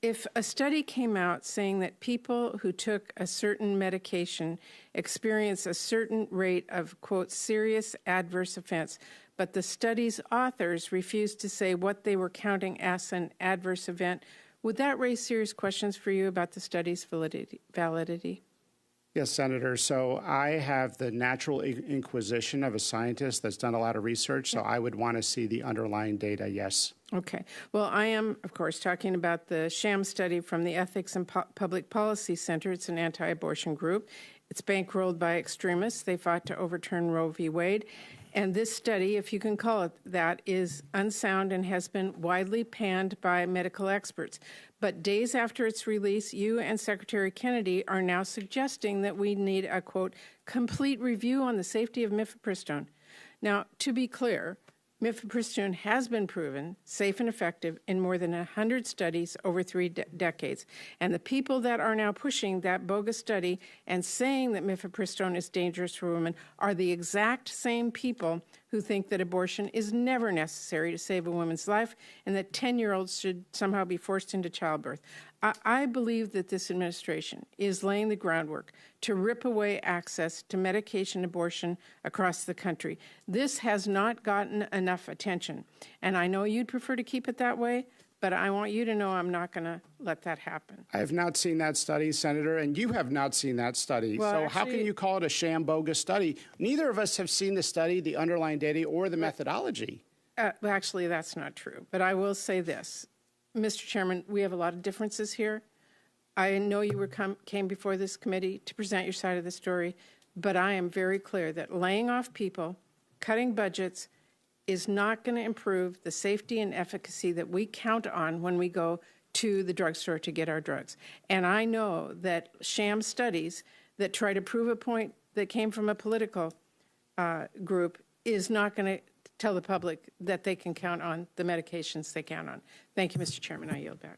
if a study came out saying that people who took a certain medication experience a certain rate of, quote, serious adverse events, but the study's authors refused to say what they were counting as an adverse event, would that raise serious questions for you about the study's validity? Yes, Senator. So I have the natural inquisition of a scientist that's done a lot of research, so I would want to see the underlying data, yes. Okay. Well, I am, of course, talking about the sham study from the Ethics and Public Policy Center. It's an anti-abortion group. It's bankrolled by extremists. They fought to overturn Roe v. Wade. And this study, if you can call it that, is unsound and has been widely panned by medical experts. But days after its release, you and Secretary Kennedy are now suggesting that we need a, quote, complete review on the safety of mifepristone. Now, to be clear, mifepristone has been proven safe and effective in more than 100 studies over 3 decades. And the people that are now pushing that bogus study and saying that mifepristone is dangerous for women are the exact same people who think that abortion is never necessary to save a woman's life and that 10-year-olds should somehow be forced into childbirth. I believe that this administration is laying the groundwork to rip away access to medication abortion across the country. This has not gotten enough attention, and I know you'd prefer to keep it that way, but I want you to know I'm not going to let that happen. I have not seen that study, Senator, and you have not seen that study. Well, so actually, how can you call it a sham bogus study? Neither of us have seen the study, the underlying data, or the methodology. Actually, that's not true, but I will say this. Mr. Chairman, we have a lot of differences here. I know you came before this committee to present your side of the story, but I am very clear that laying off people, cutting budgets, is not going to improve the safety and efficacy that we count on when we go to the drugstore to get our drugs. And I know that sham studies that try to prove a point that came from a political group is not going to tell the public that they can count on the medications they count on. Thank you, Mr. Chairman. I yield back.